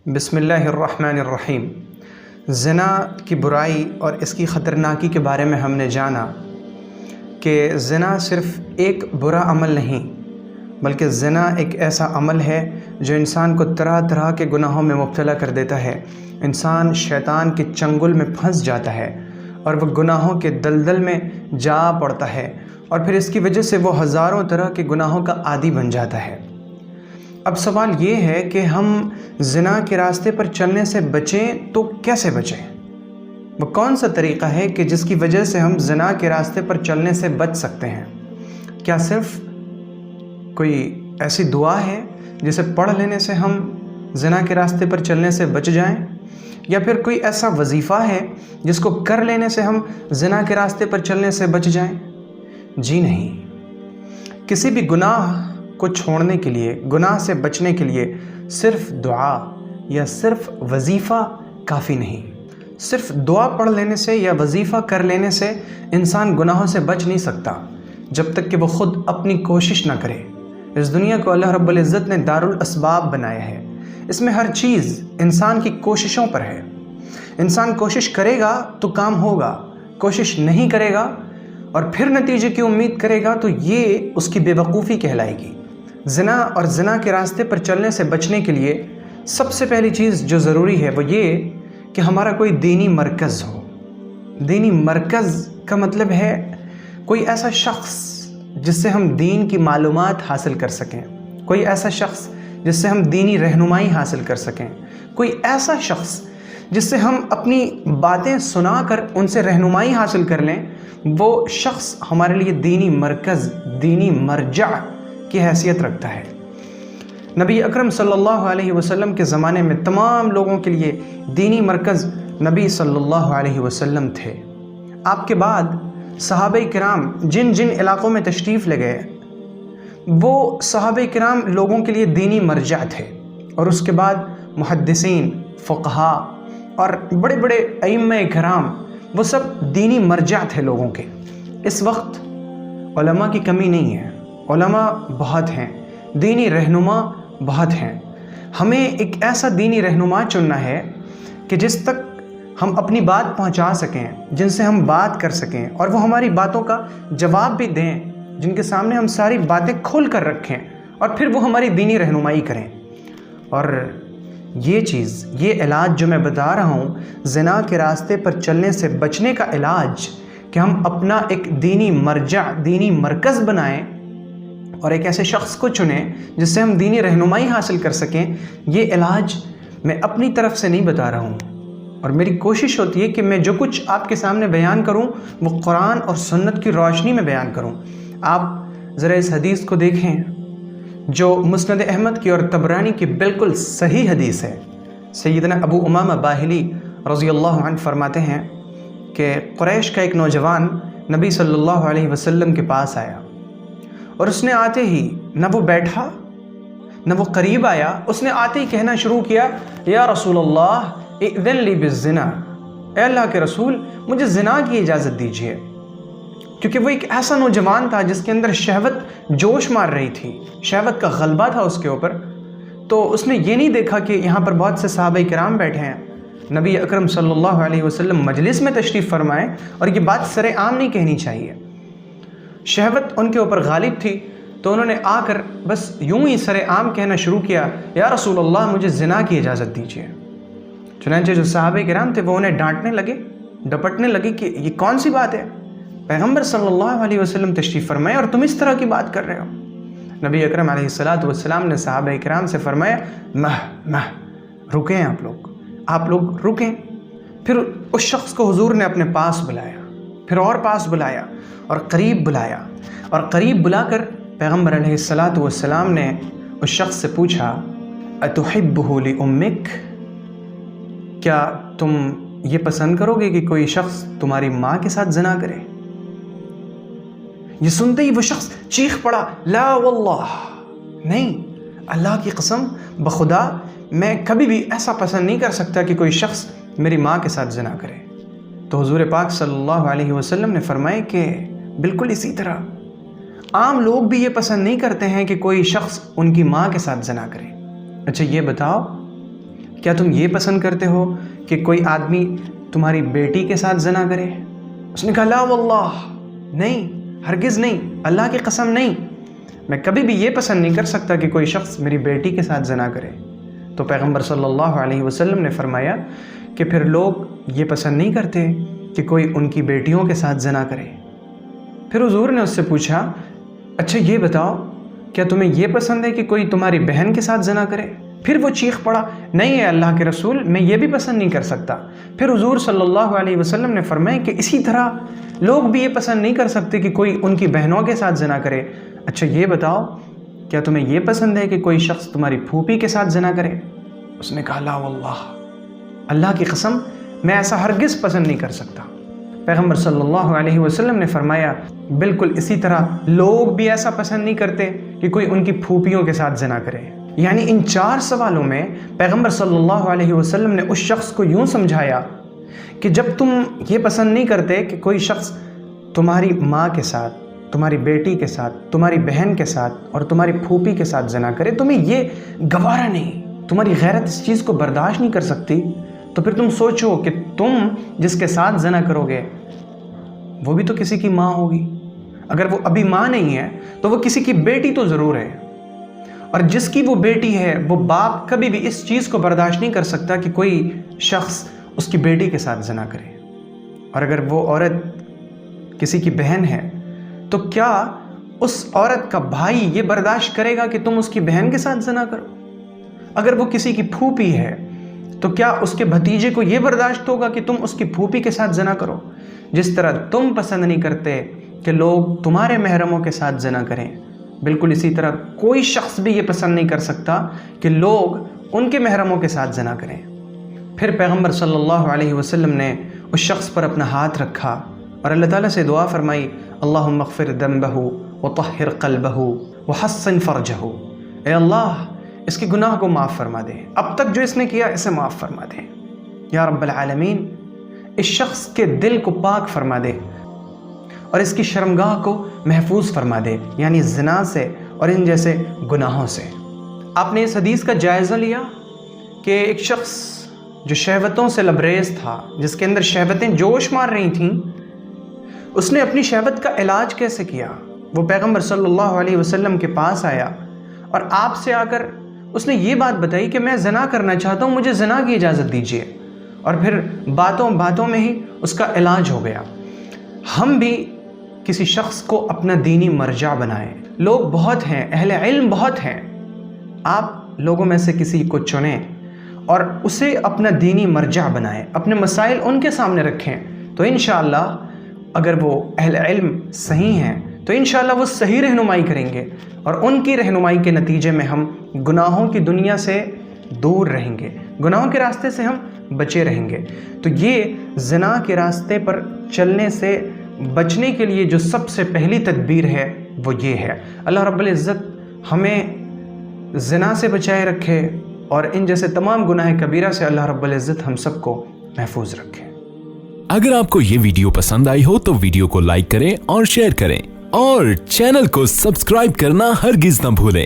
بسم اللہ الرحمن الرحیم۔ زنا کی برائی اور اس کی خطرناکی کے بارے میں ہم نے جانا کہ زنا صرف ایک برا عمل نہیں بلکہ زنا ایک ایسا عمل ہے جو انسان کو طرح طرح کے گناہوں میں مبتلا کر دیتا ہے۔ انسان شیطان کے چنگل میں پھنس جاتا ہے اور وہ گناہوں کے دلدل میں جا پڑتا ہے اور پھر اس کی وجہ سے وہ ہزاروں طرح کے گناہوں کا عادی بن جاتا ہے۔ اب سوال یہ ہے کہ ہم زنا کے راستے پر چلنے سے بچیں تو کیسے بچیں؟ وہ کون سا طریقہ ہے کہ جس کی وجہ سے ہم زنا کے راستے پر چلنے سے بچ سکتے ہیں؟ کیا صرف کوئی ایسی دعا ہے جسے پڑھ لینے سے ہم زنا کے راستے پر چلنے سے بچ جائیں؟ یا پھر کوئی ایسا وظیفہ ہے جس کو کر لینے سے ہم زنا کے راستے پر چلنے سے بچ جائیں؟ جی نہیں۔ کسی بھی گناہ کو چھوڑنے کے لیے، گناہ سے بچنے کے لیے صرف دعا یا صرف وظیفہ کافی نہیں۔ صرف دعا پڑھ لینے سے یا وظیفہ کر لینے سے انسان گناہوں سے بچ نہیں سکتا جب تک کہ وہ خود اپنی کوشش نہ کرے۔ اس دنیا کو اللہ رب العزت نے دارالاسباب بنایا ہے۔ اس میں ہر چیز انسان کی کوششوں پر ہے۔ انسان کوشش کرے گا تو کام ہوگا، کوشش نہیں کرے گا اور پھر نتیجے کی امید کرے گا تو یہ اس کی بے وقوفی کہلائے گی۔ زنا اور زنا کے راستے پر چلنے سے بچنے کے لیے سب سے پہلی چیز جو ضروری ہے وہ یہ کہ ہمارا کوئی دینی مرکز ہو۔ دینی مرکز کا مطلب ہے کوئی ایسا شخص جس سے ہم دین کی معلومات حاصل کر سکیں، کوئی ایسا شخص جس سے ہم دینی رہنمائی حاصل کر سکیں، کوئی ایسا شخص جس سے ہم اپنی باتیں سنا کر ان سے رہنمائی حاصل کر لیں۔ وہ شخص ہمارے لیے دینی مرکز، دینی مرجع کی حیثیت رکھتا ہے۔ نبی اکرم صلی اللہ علیہ وسلم کے زمانے میں تمام لوگوں کے لیے دینی مرکز نبی صلی اللہ علیہ وسلم تھے۔ آپ کے بعد صحابہ کرام جن جن علاقوں میں تشریف لے گئے وہ صحابہ کرام لوگوں کے لیے دینی مرجع تھے، اور اس کے بعد محدثین، فقہاء اور بڑے بڑے ائمہ کرام وہ سب دینی مرجع تھے لوگوں کے۔ اس وقت علماء کی کمی نہیں ہے، علماء بہت ہیں، دینی رہنما بہت ہیں۔ ہمیں ایک ایسا دینی رہنما چننا ہے کہ جس تک ہم اپنی بات پہنچا سکیں، جن سے ہم بات کر سکیں اور وہ ہماری باتوں کا جواب بھی دیں، جن کے سامنے ہم ساری باتیں کھول کر رکھیں اور پھر وہ ہماری دینی رہنمائی کریں۔ اور یہ چیز، یہ علاج جو میں بتا رہا ہوں، زنا کے راستے پر چلنے سے بچنے کا علاج، کہ ہم اپنا ایک دینی مرجع، دینی مرکز بنائیں اور ایک ایسے شخص کو چنیں جس سے ہم دینی رہنمائی حاصل کر سکیں، یہ علاج میں اپنی طرف سے نہیں بتا رہا ہوں، اور میری کوشش ہوتی ہے کہ میں جو کچھ آپ کے سامنے بیان کروں وہ قرآن اور سنت کی روشنی میں بیان کروں۔ آپ ذرا اس حدیث کو دیکھیں جو مسند احمد کی اور طبرانی کی بالکل صحیح حدیث ہے۔ سیدنا ابو امامہ باہلی رضی اللہ عنہ فرماتے ہیں کہ قریش کا ایک نوجوان نبی صلی اللہ علیہ وسلم کے پاس آیا، اور اس نے آتے ہی نہ وہ بیٹھا نہ وہ قریب آیا، اس نے آتے ہی کہنا شروع کیا، یا رسول اللہ اذن لی بالزنا، اے اللہ کے رسول مجھے زنا کی اجازت دیجیے۔ کیونکہ وہ ایک ایسا نوجوان تھا جس کے اندر شہوت جوش مار رہی تھی، شہوت کا غلبہ تھا اس کے اوپر۔ تو اس نے یہ نہیں دیکھا کہ یہاں پر بہت سے صحابہ کرام بیٹھے ہیں، نبی اکرم صلی اللہ علیہ وسلم مجلس میں تشریف فرمائے، اور یہ بات سر عام نہیں کہنی چاہیے۔ شہوت ان کے اوپر غالب تھی تو انہوں نے آ کر بس یوں ہی سر عام کہنا شروع کیا، یا رسول اللہ مجھے زنا کی اجازت دیجیے۔ چنانچہ جو صحابہ کرام تھے وہ انہیں ڈانٹنے لگے، ڈپٹنے لگے کہ یہ کون سی بات ہے، پیغمبر صلی اللہ علیہ وسلم تشریف فرمائے اور تم اس طرح کی بات کر رہے ہو۔ نبی اکرم علیہ السلام نے صحابہ کرام سے فرمایا، رکیں آپ لوگ رکیں۔ پھر اس شخص کو حضور نے اپنے پاس بلایا، پھر اور پاس بلایا اور قریب بلایا، اور قریب بلا کر پیغمبر علیہ السلام نے اس شخص سے پوچھا، اتحبہ لامک، کیا تم یہ پسند کرو گے کہ کوئی شخص تمہاری ماں کے ساتھ زنا کرے؟ یہ سنتے ہی وہ شخص چیخ پڑا، لا واللہ، نہیں، اللہ کی قسم، بخدا میں کبھی بھی ایسا پسند نہیں کر سکتا کہ کوئی شخص میری ماں کے ساتھ زنا کرے۔ تو حضور پاک صلی اللہ علیہ وسلم نے فرمایا کہ بالکل اسی طرح عام لوگ بھی یہ پسند نہیں کرتے ہیں کہ کوئی شخص ان کی ماں کے ساتھ زنا کرے۔ اچھا یہ بتاؤ کیا تم یہ پسند کرتے ہو کہ کوئی آدمی تمہاری بیٹی کے ساتھ زنا کرے؟ اس نے کہا لا واللہ، نہیں، ہرگز نہیں، اللہ کی قسم نہیں، میں کبھی بھی یہ پسند نہیں کر سکتا کہ کوئی شخص میری بیٹی کے ساتھ زنا کرے۔ تو پیغمبر صلی اللہ علیہ وسلم نے فرمایا کہ پھر لوگ یہ پسند نہیں کرتے کہ کوئی ان کی بیٹیوں کے ساتھ زنا کرے۔ پھر حضور نے اس سے پوچھا اچھا یہ بتاؤ کیا تمہیں یہ پسند ہے کہ کوئی تمہاری بہن کے ساتھ زنا کرے؟ پھر وہ چیخ پڑا نہیں ہے اللہ کے رسول، میں یہ بھی پسند نہیں کر سکتا۔ پھر حضور صلی اللہ علیہ وسلم نے فرمایا کہ اسی طرح لوگ بھی یہ پسند نہیں کر سکتے کہ کوئی ان کی بہنوں کے ساتھ زنا کرے۔ اچھا یہ بتاؤ کیا تمہیں یہ پسند ہے کہ کوئی شخص تمہاری پھوپھی کے ساتھ زنا کرے؟ اس نے کہا لا واللہ، اللہ کی قسم میں ایسا ہرگز پسند نہیں کر سکتا۔ پیغمبر صلی اللہ علیہ وسلم نے فرمایا بالکل اسی طرح لوگ بھی ایسا پسند نہیں کرتے کہ کوئی ان کی پھوپھیوں کے ساتھ زنا کرے۔ یعنی ان 4 سوالوں میں پیغمبر صلی اللہ علیہ وسلم نے اس شخص کو یوں سمجھایا کہ جب تم یہ پسند نہیں کرتے کہ کوئی شخص تمہاری ماں کے ساتھ، تمہاری بیٹی کے ساتھ، تمہاری بہن کے ساتھ اور تمہاری پھوپھی کے ساتھ زنا کرے، تمہیں یہ گوارا نہیں، تمہاری غیرت اس چیز کو برداشت نہیں کر سکتی، تو پھر تم سوچو کہ تم جس کے ساتھ زنا کرو گے وہ بھی تو کسی کی ماں ہوگی، اگر وہ ابھی ماں نہیں ہے تو وہ کسی کی بیٹی تو ضرور ہے، اور جس کی وہ بیٹی ہے وہ باپ کبھی بھی اس چیز کو برداشت نہیں کر سکتا کہ کوئی شخص اس کی بیٹی کے ساتھ زنا کرے۔ اور اگر وہ عورت کسی کی بہن ہے تو کیا اس عورت کا بھائی یہ برداشت کرے گا کہ تم اس کی بہن کے ساتھ زنا کرو؟ اگر وہ کسی کی پھوپھی ہے تو کیا اس کے بھتیجے کو یہ برداشت ہوگا کہ تم اس کی پھوپھی کے ساتھ زنا کرو؟ جس طرح تم پسند نہیں کرتے کہ لوگ تمہارے محرموں کے ساتھ زنا کریں، بالکل اسی طرح کوئی شخص بھی یہ پسند نہیں کر سکتا کہ لوگ ان کے محرموں کے ساتھ زنا کریں۔ پھر پیغمبر صلی اللہ علیہ وسلم نے اس شخص پر اپنا ہاتھ رکھا اور اللہ تعالیٰ سے دعا فرمائی اللہم اغفر ذنبہ وطہر قلبہ وحسن فرجہ، اے اللہ اس کے گناہ کو معاف فرما دے، اب تک جو اس نے کیا اسے معاف فرما دے، یا رب العالمین اس شخص کے دل کو پاک فرما دے اور اس کی شرمگاہ کو محفوظ فرما دے، یعنی زنا سے اور ان جیسے گناہوں سے۔ آپ نے اس حدیث کا جائزہ لیا کہ ایک شخص جو شہوتوں سے لبریز تھا، جس کے اندر شہوتیں جوش مار رہی تھیں، اس نے اپنی شہوت کا علاج کیسے کیا؟ وہ پیغمبر صلی اللہ علیہ وسلم کے پاس آیا اور آپ سے آ کر اس نے یہ بات بتائی کہ میں زنا کرنا چاہتا ہوں، مجھے زنا کی اجازت دیجیے، اور پھر باتوں میں ہی اس کا علاج ہو گیا۔ ہم بھی کسی شخص کو اپنا دینی مرجع بنائیں۔ لوگ بہت ہیں، اہل علم بہت ہیں، آپ لوگوں میں سے کسی کو چنیں اور اسے اپنا دینی مرجع بنائیں، اپنے مسائل ان کے سامنے رکھیں، تو انشاءاللہ اگر وہ اہل علم صحیح ہیں تو انشاءاللہ وہ صحیح رہنمائی کریں گے، اور ان کی رہنمائی کے نتیجے میں ہم گناہوں کی دنیا سے دور رہیں گے، گناہوں کے راستے سے ہم بچے رہیں گے۔ تو یہ زنا کے راستے پر چلنے سے بچنے کے لیے جو سب سے پہلی تدبیر ہے وہ یہ ہے۔ اللہ رب العزت ہمیں زنا سے بچائے رکھے اور ان جیسے تمام گناہ کبیرہ سے اللہ رب العزت ہم سب کو محفوظ رکھے۔ اگر آپ کو یہ ویڈیو پسند آئی ہو تو ویڈیو کو لائک کریں اور شیئر کریں، اور چینل کو سبسکرائب کرنا ہرگز نہ بھولیں۔